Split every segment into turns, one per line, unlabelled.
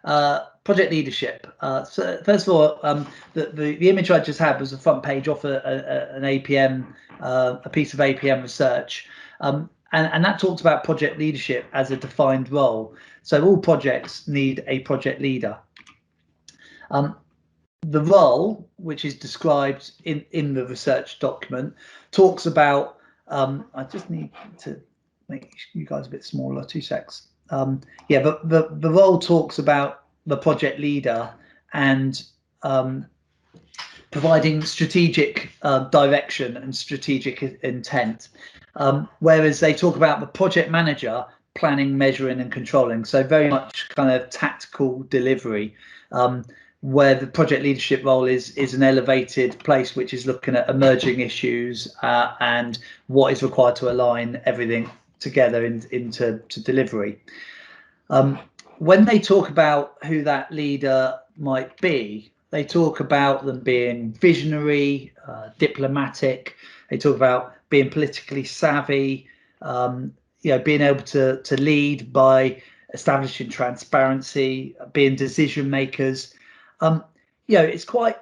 Project leadership. So first of all, the image I just had was a front page off an APM, a piece of APM research, and that talked about project leadership as a defined role. So all projects need a project leader. The role, which is described in the research document, talks about. I just need to make you guys a bit smaller. 2 secs. Yeah, but the role talks about the project leader and providing strategic direction and strategic intent, whereas they talk about the project manager planning, measuring and controlling. So very much kind of tactical delivery, where the project leadership role is an elevated place which is looking at emerging issues and what is required to align everything together into delivery. When they talk about who that leader might be, they talk about them being visionary, diplomatic. They talk about being politically savvy, being able to lead by establishing transparency, being decision makers. It's quite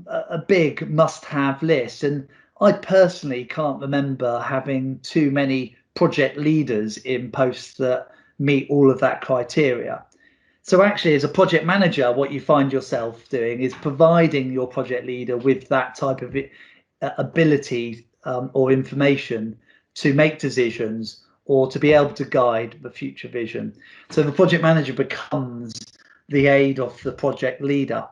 a big must-have list, and I personally can't remember having too many project leaders in posts that meet all of that criteria. So actually, as a project manager, what you find yourself doing is providing your project leader with that type of ability or information to make decisions or to be able to guide the future vision. So the project manager becomes the aid of the project leader.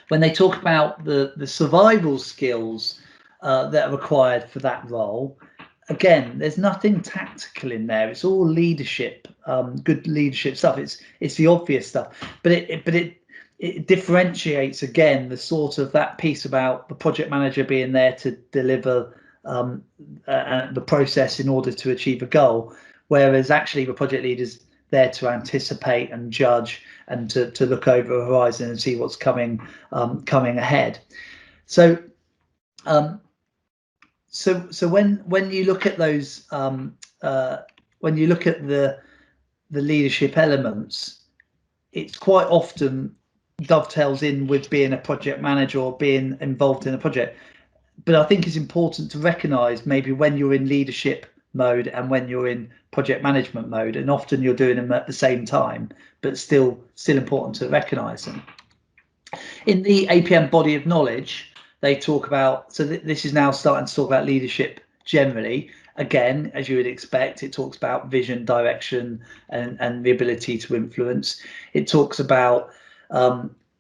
When they talk about the survival skills that are required for that role, again, there's nothing tactical in there. It's all leadership, good leadership stuff. It's the obvious stuff, but it differentiates again the sort of that piece about the project manager being there to deliver the process in order to achieve a goal, whereas actually the project leader's there to anticipate and judge and to look over the horizon and see what's coming ahead. So when you look at those, when you look at the leadership elements, it's quite often dovetails in with being a project manager or being involved in a project. But I think it's important to recognise maybe when you're in leadership mode and when you're in project management mode, and often you're doing them at the same time, but still important to recognise them. In the APM body of knowledge, they talk about, so this is now starting to talk about leadership generally. Again, as you would expect, it talks about vision, direction, and the ability to influence. It talks about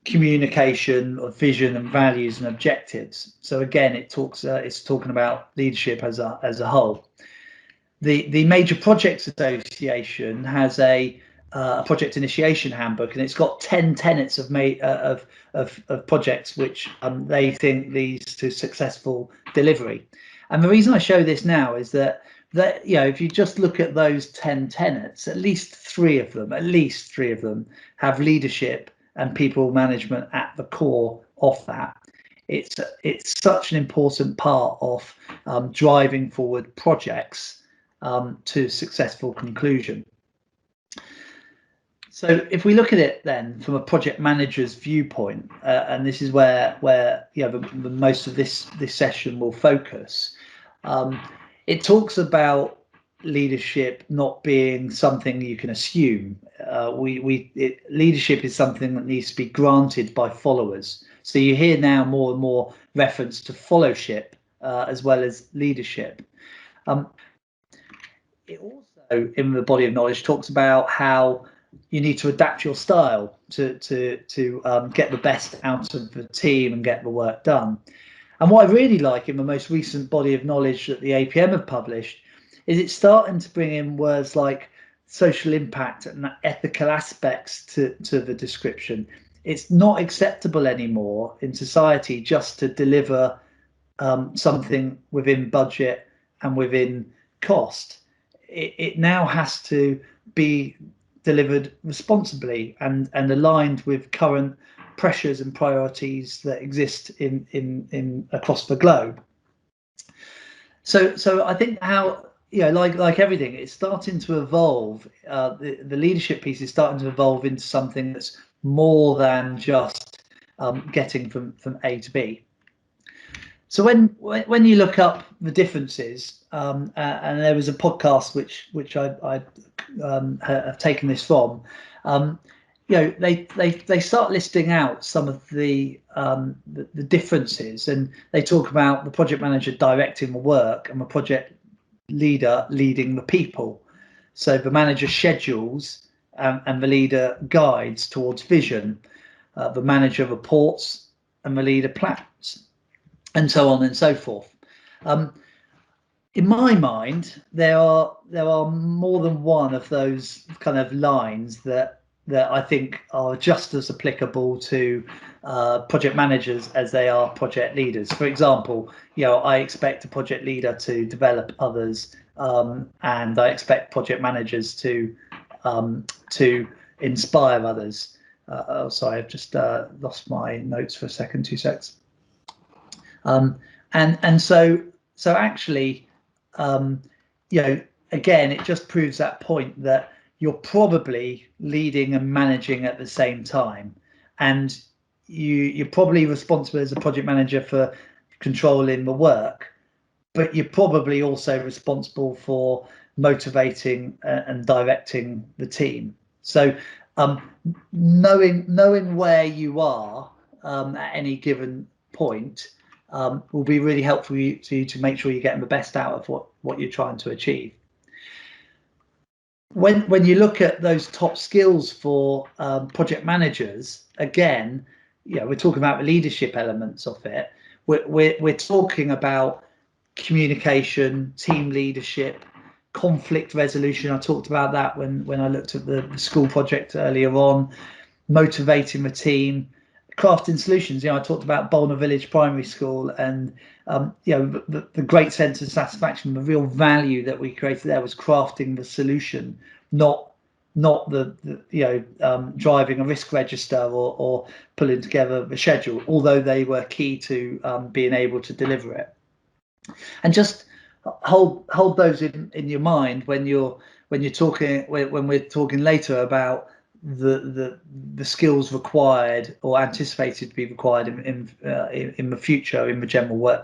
communication of vision and values and objectives. So again, it's talking about leadership as a whole. The Major Projects Association has a project initiation handbook, and it's got 10 tenets of projects which they think leads to successful delivery. And the reason I show this now is that if you just look at those 10 tenets, at least three of them have leadership and people management at the core of that. It's such an important part of driving forward projects to successful conclusion. So if we look at it then from a project manager's viewpoint, and this is where the most of this session will focus, it talks about leadership not being something you can assume. Leadership is something that needs to be granted by followers. So you hear now more and more reference to fellowship as well as leadership. It also, in the body of knowledge, talks about how you need to adapt your style to get the best out of the team and get the work done. And what I really like in the most recent body of knowledge that the APM have published is it's starting to bring in words like social impact and ethical aspects to the description. It's not acceptable anymore in society just to deliver something within budget and within cost. It now has to be delivered responsibly and aligned with current pressures and priorities that exist in across the globe. So I think how like everything, it's starting to evolve. The leadership piece is starting to evolve into something that's more than just getting from A to B. So when you look up the differences, and there was a podcast which I have taken this from, they start listing out some of the differences, and they talk about the project manager directing the work and the project leader leading the people. So the manager schedules and the leader guides towards vision. The manager reports and the leader plans, and so on and so forth. In my mind, there are more than one of those kind of lines that I think are just as applicable to project managers as they are project leaders. For example, I expect a project leader to develop others, and I expect project managers to inspire others. Sorry, I've just lost my notes for a second. 2 seconds. And so actually, again, it just proves that point that you're probably leading and managing at the same time, and you're probably responsible as a project manager for controlling the work, but you're probably also responsible for motivating and directing the team. So knowing where you are at any given point will be really helpful to make sure you're getting the best out of what you're trying to achieve. When you look at those top skills for project managers, again, we're talking about the leadership elements of it. We're talking about communication, team leadership, conflict resolution. I talked about that when I looked at the school project earlier on, motivating the team, crafting solutions. I talked about Boulder Village Primary School, and the great sense of satisfaction, the real value that we created there was crafting the solution, not the driving a risk register or pulling together the schedule, although they were key to being able to deliver it. And just hold those in your mind when we're talking later about the skills required or anticipated to be required in the future in the general workplace.